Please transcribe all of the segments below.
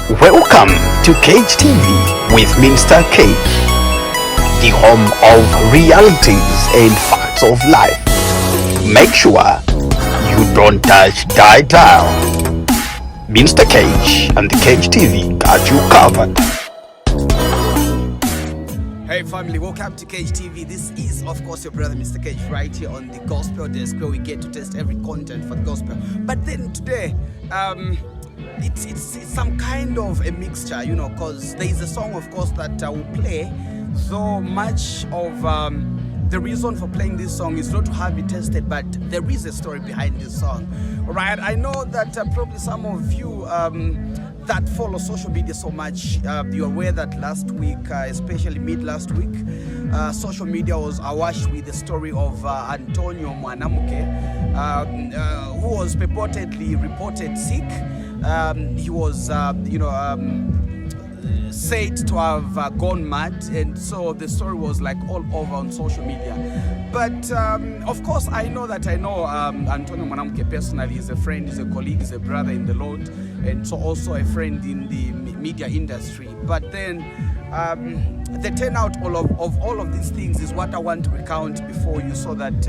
Welcome to Cage TV with Mr. Cage, the home of realities and facts of life. Make sure you don't touch that dial. Mr. Cage and the Cage TV got you covered. Hey family, welcome to Cage TV. This is of course your brother Mr. Cage right here on the Gospel Desk, where we get to test every content for the gospel. But then today, it's some kind of a mixture, because there is a song, of course, that I will play. So much of the reason for playing this song is not to have it tested, but there is a story behind this song. All right, I know that probably some of you that follow social media so much, you're aware that last week, especially mid last week, social media was awash with the story of Antonio Mwanamuke, who was purportedly reported sick. He was, said to have gone mad, and so the story was like all over on social media. But of course, I know Antonio Mwanamuke personally. He's a friend, he's a colleague, he's a brother in the Lord, and so also a friend in the media industry. But then the turnout of all of these things is what I want to recount before you, so that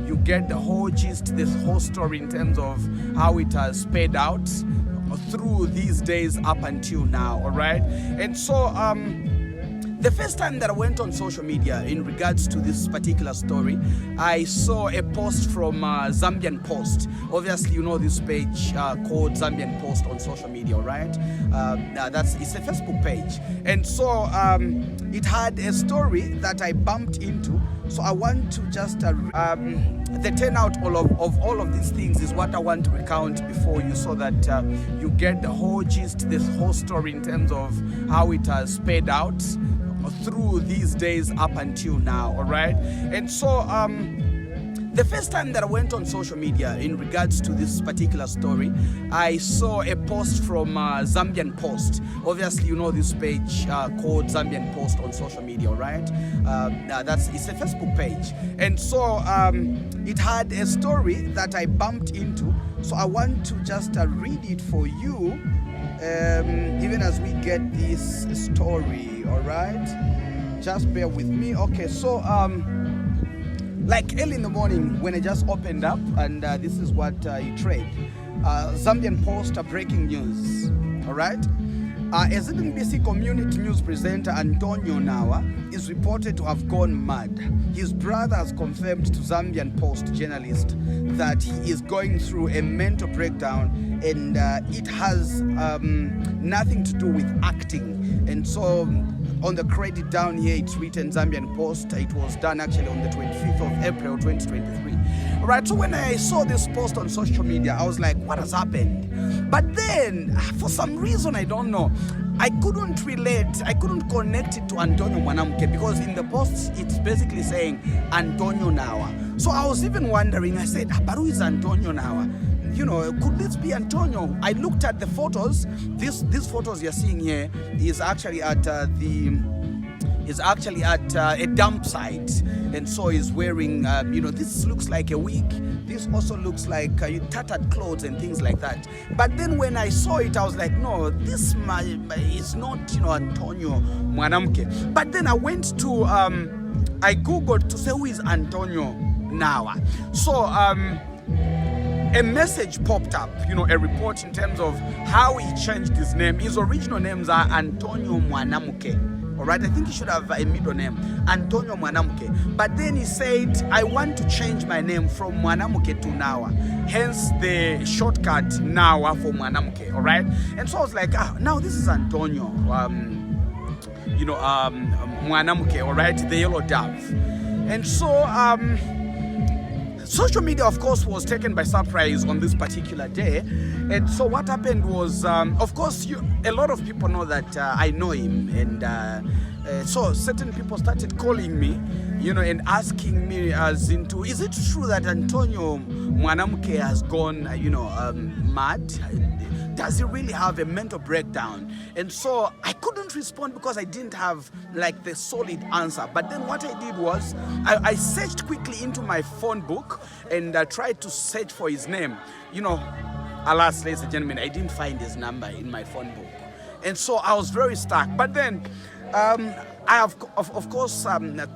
you get the whole gist, this whole story in terms of how it has sped out through these days up until now. All right, and so the first time that I went on social media in regards to this particular story, I saw a post from Zambian Post. Obviously, you know this page called Zambian Post on social media, right? It's a Facebook page, and so it had a story that I bumped into. So I want to just the turnout of all of these things is what I want to recount before you, so that you get the whole gist, this whole story in terms of how it has sped out through these days up until now. All right, and so the first time that I went on social media in regards to this particular story, I saw a post from Zambian Post. Obviously, you know this page called Zambian Post on social media, right? It's a Facebook page, and so it had a story that I bumped into. So I want to just read it for you, even as we get this story. All right, just bear with me. Okay, so like early in the morning when I just opened up, and this is what it read. Zambian Post breaking news. All right. A ZNBC community news presenter Antonio Mwanamuke is reported to have gone mad. His brother has confirmed to Zambian Post journalist that he is going through a mental breakdown, and it has nothing to do with acting. And so on the credit down here, it's written Zambian Post. It was done actually on the 25th of April 2023. All right, so when I saw this post on social media, I was like, what has happened? But then, for some reason, I don't know, I couldn't relate, I couldn't connect it to Antonio Mwanamuke, because in the post, it's basically saying Antonio Mwanamuke. So I was even wondering, I said, but who is Antonio Mwanamuke? Could this be Antonio? I looked at the photos. These photos you're seeing here is actually at a dump site, and so he's wearing this looks like a wig. This also looks like tattered clothes and things like that. But then when I saw it, I was like, no, this is not Antonio Mwanamuke. But then I went to I googled to say, who is Antonio Mwanamuke? So a message popped up, a report in terms of how he changed his name. His original names are Antonio Mwanamuke. All right, I think he should have a middle name, Antonio Mwanamuke. But then he said, I want to change my name from Mwanamuke to Nawa. Hence the shortcut Nawa for Mwanamuke. All right. And so I was like, now this is Antonio, Mwanamuke. All right, the yellow dove. And so social media, of course, was taken by surprise on this particular day. And so what happened was, of course, a lot of people know that I know him. And so certain people started calling me, and asking me as into, is it true that Antonio Mwanamuke has gone, mad? Does he really have a mental breakdown? And so I couldn't respond because I didn't have like the solid answer. But then what I did was I searched quickly into my phone book and tried to search for his name. Alas, ladies and gentlemen, I didn't find his number in my phone book. And so I was very stuck. But then I have, of course,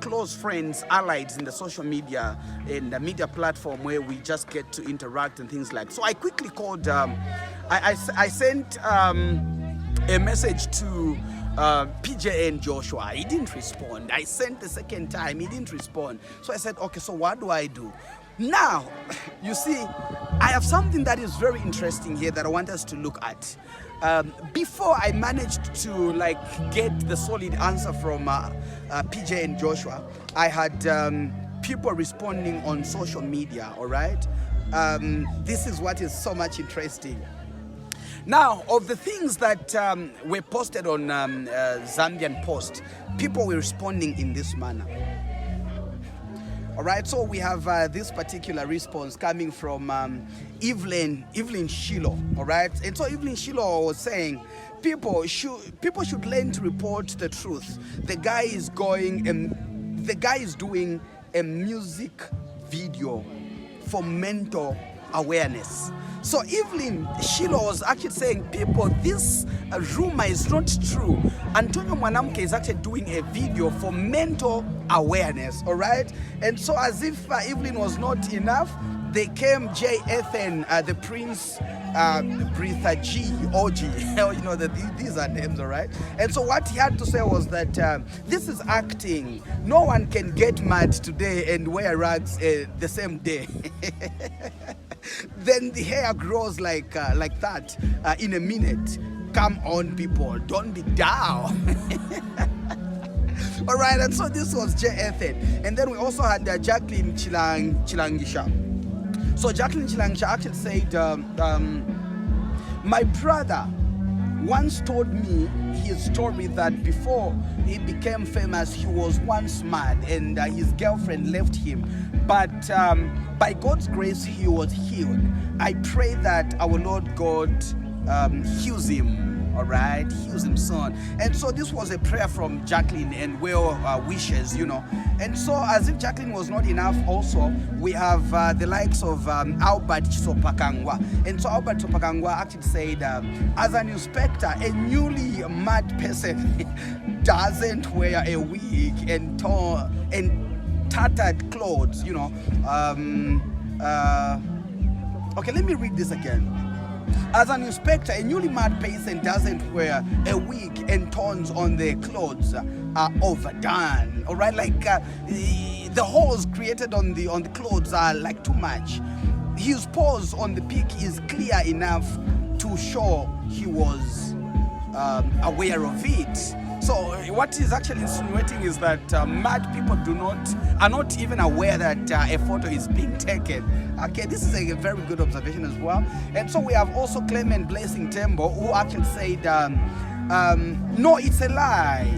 close friends, allies in the social media and the media platform where we just get to interact and things like. So I quickly called. I sent a message to PJ and Joshua. He didn't respond. I sent the second time. He didn't respond. So I said, okay, so what do I do? Now, you see, I have something that is very interesting here that I want us to look at. Before I managed to get the solid answer from PJ and Joshua, I had people responding on social media, all right? This is what is so much interesting. Now, of the things that were posted on Zambian Post, people were responding in this manner. All right, so we have this particular response coming from Evelyn Shiloh, all right? And so Evelyn Shiloh was saying, people should learn to report the truth. The guy is doing a music video for mental awareness. So Evelyn Shiloh was actually saying, people, this rumor is not true. Antonio Mwanamuke is actually doing a video for mental awareness, all right? And so as if Evelyn was not enough, they came J. Ethan, the Prince, Britha G, OG, you know, these are names, all right? And so what he had to say was that this is acting. No one can get mad today and wear rags the same day. Then the hair grows like that in a minute. Come on, people, don't be down. All right, and so this was J. Ethan. And then we also had Jacqueline Chilangisha. So Jacqueline Chilangisha actually said, my brother once told me his story that before he became famous, he was once mad and his girlfriend left him. But by God's grace, he was healed. I pray that our Lord God heals him, all right? Heals him soon. And so this was a prayer from Jacqueline and well wishes, you know. And so as if Jacqueline was not enough also, we have the likes of Albert Sopakangwa. And so Albert Sopakangwa actually said, as an inspector, a newly mad person doesn't wear a wig and tattered clothes, you know. Okay, let me read this again. As an inspector, a newly mad person doesn't wear a wig and tones on their clothes are overdone. All right, like the holes created on the clothes are like too much. His pose on the pic is clear enough to show he was aware of it. So what he's actually insinuating is that mad people are not even aware that a photo is being taken. Okay, this is a very good observation as well. And so we have also Clement Blessing Tembo, who actually said, no, it's a lie.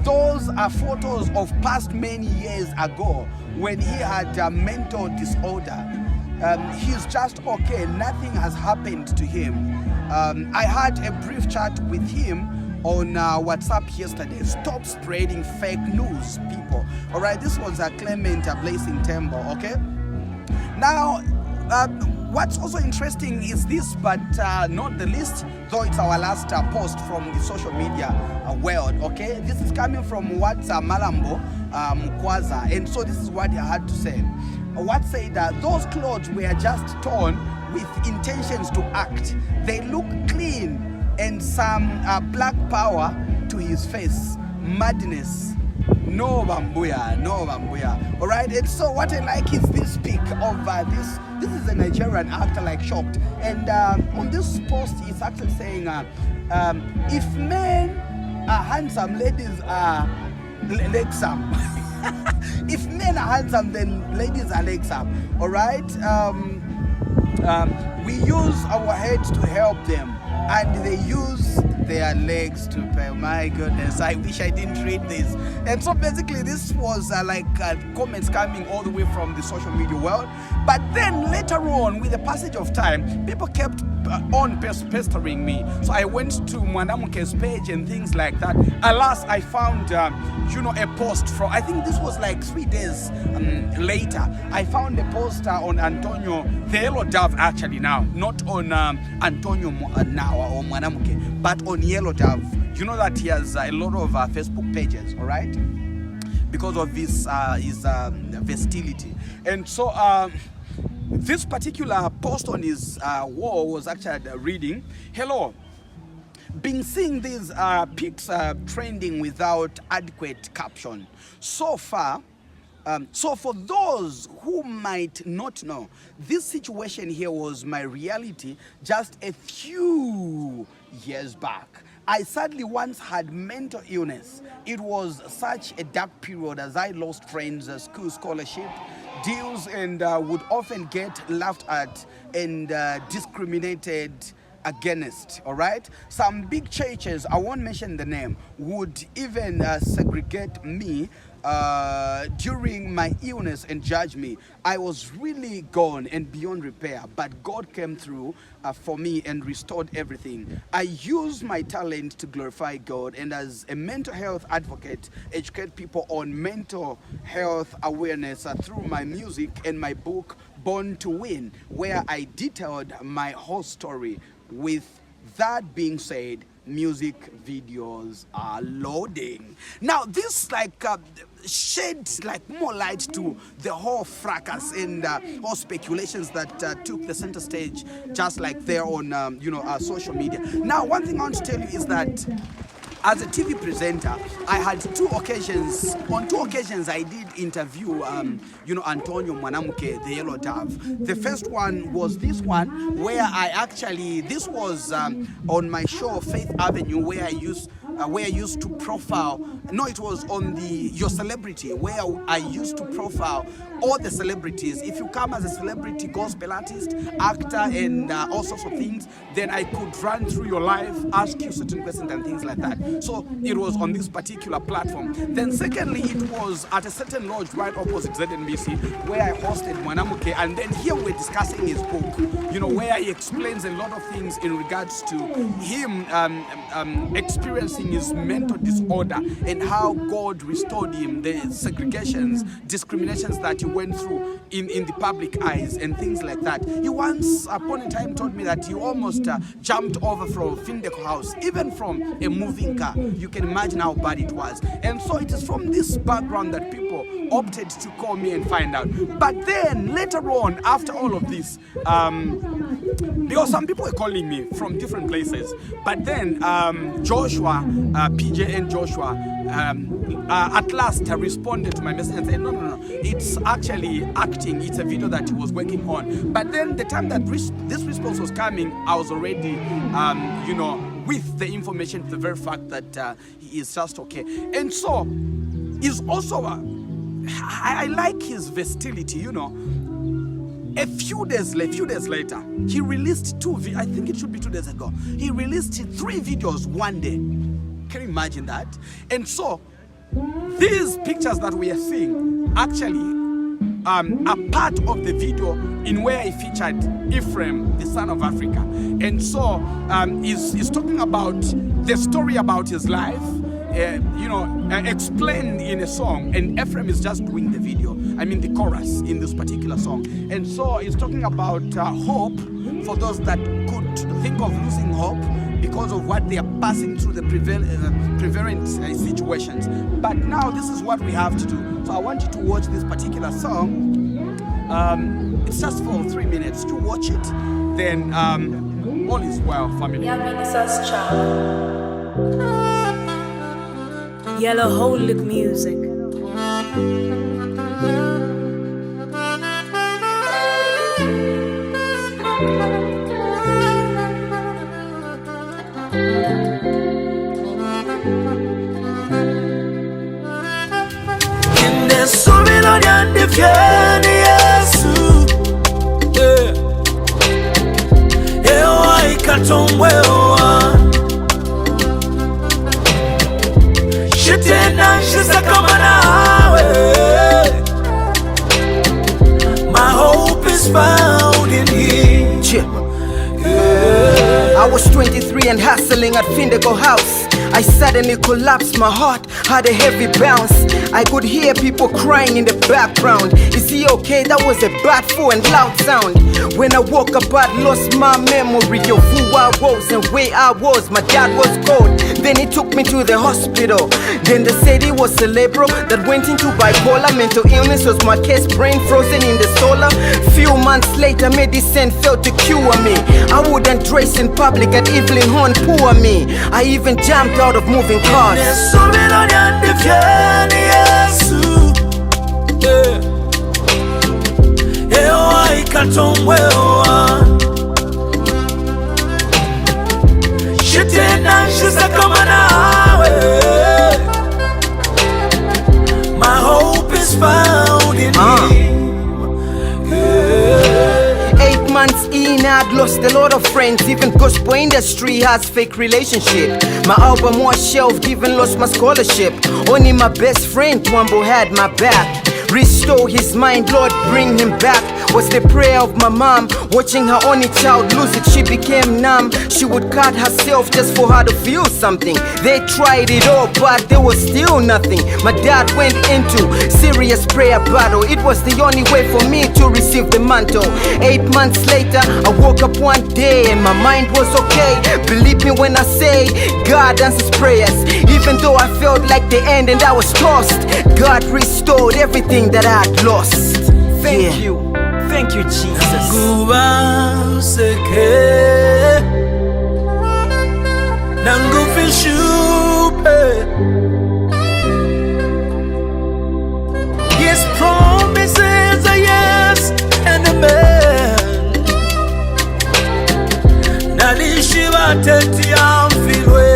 Those are photos of past many years ago when he had a mental disorder. He's just okay. Nothing has happened to him. I had a brief chat with him on WhatsApp yesterday. Stop spreading fake news, people. All right, this was Clement Blessing Tembo, okay? Now, what's also interesting is this, but not the least, though it's our last post from the social media world, okay? This is coming from Malambo Mukwaza, and so this is what he had to say. What said that those clothes were just torn with intentions to act. They look clean and some black power to his face. Madness. No bambuya, no bambuya. All right, and so what I like is this pic of this is a Nigerian actor like Shocked, and on this post it's actually saying if men are handsome, ladies are legsome. If men are handsome, then ladies are legsome. All right, we use our heads to help them, and they use their legs to pay. My goodness, I wish I didn't read this. And so basically this was comments coming all the way from the social media world. But then later on, with the passage of time, people kept on pestering me. So I went to Mwanamuke's page and things like that. Alas, I found a post from, I think this was like 3 days later. I found a poster on Antonio, the Yellow Dove actually now, not on Antonio now or Mwanamuke, but on Yellow Dove. You know that he has a lot of Facebook pages, all right? Because of his versatility. And so this particular post on his wall was actually reading, "Hello, been seeing these pics trending without adequate caption. So far, so for those who might not know, this situation here was my reality just a few years back. I sadly once had mental illness. It was such a dark period as I lost friends, school scholarship, deals, and would often get laughed at and discriminated against, all right? Some big churches, I won't mention the name, would even segregate me during my illness and judge me. I was really gone and beyond repair, but God came through for me and restored everything. I use my talent to glorify God, and as a mental health advocate, educate people on mental health awareness through my music and my book, Born to Win, where I detailed my whole story. With that being said, music videos are loading." Now this sheds more light to the whole fracas and all speculations that took the center stage, just like there on social media. Now one thing I want to tell you is that as a TV presenter, I had on two occasions I did interview Antonio Mwanamuke, the Yellow Dove. The first one was this one where this was on my show Faith Avenue, where I used to profile, no, it was on Your Celebrity, where I used to profile all the celebrities. If you come as a celebrity, gospel artist, actor, and all sorts of things, then I could run through your life, ask you certain questions and things like that. So it was on this particular platform. Then secondly, it was at a certain lodge right opposite ZNBC, where I hosted Mwanamuke, and then here we're discussing his book, where he explains a lot of things in regards to him experiencing his mental disorder and how God restored him, the segregations, discriminations that he went through in the public eyes and things like that. He once upon a time told me that he almost jumped over from Findeco House, even from a moving car. You can imagine how bad it was. And so it is from this background that people opted to call me and find out. But then later on, after all of this, because some people were calling me from different places, but then Joshua, PJ and Joshua, at last responded to my message and said, no, it's actually acting, it's a video that he was working on. But then the time that this response was coming, I was already, with the information, the very fact that he is just okay. And so, is also, I like his versatility, A few days later, he released I think it should be 2 days ago, he released 3 videos one day. Can you imagine that? And so, these pictures that we are seeing actually are part of the video in where he featured Ephraim, the son of Africa. And so, he's talking about the story about his life, explained in a song, and Ephraim is just doing the video, the chorus in this particular song. And so he's talking about hope for those that could think of losing hope because of what they are passing through, the prevalent situations. But now this is what we have to do. So I want you to watch this particular song. It's just for 3 minutes. To watch it, then all is well, family. Yellow Holic music. In the Sumilon and the Fiani Yesu, I Katomwe. She's a my hope is found in him. I was 23 and hustling at Findigo House. I suddenly collapsed, my heart had a heavy bounce. I could hear people crying in the background. Is he okay? That was a bad full and loud sound. When I woke up, I'd lost my memory of who I was and where I was. My dad was cold, then he took me to the hospital. Then they said he was cerebral, that went into bipolar. Mental illness was my case, brain frozen in the solar. Few months later, medicine failed to cure me. I wouldn't dress in public at Evelyn Horn, poor me. I even jumped out of moving cars. My hope is found in him. 8 months in, I'd lost a lot of friends. Even gospel industry has fake relationship. My album was shelved, even lost my scholarship. Only my best friend Twambo had my back. Restore his mind, Lord, bring him back. Was the prayer of my mom, watching her only child lose it. She became numb. She would cut herself just for her to feel something. They tried it all, but there was still nothing. My dad went into serious prayer battle. It was the only way for me to receive the mantle. 8 months later, I woke up one day and my mind was okay. Believe me when I say God answers prayers. Even though I felt like the end and I was tossed, God restored everything that I had lost. Thank you. Thank you, Jesus. His promises are yes and amen. Nalishiba teti amfilwe.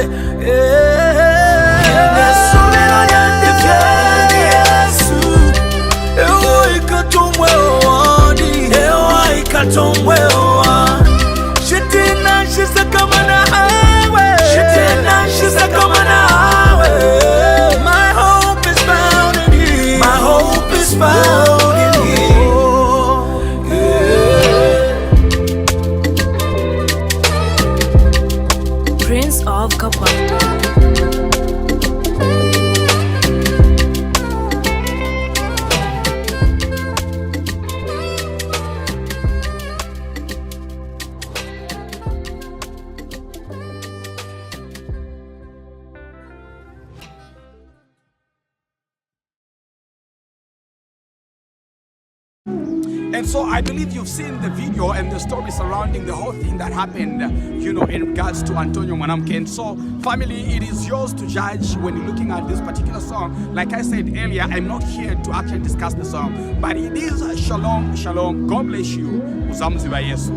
My hope is found in him. My hope is found in him. Prince of Kappa. And so I believe you've seen the video and the story surrounding the whole thing that happened, in regards to Antonio Mwanamuke. And so, family, it is yours to judge when you're looking at this particular song. Like I said earlier, I'm not here to actually discuss the song, but it is Shalom, Shalom. God bless you. Uzamziba Yesu.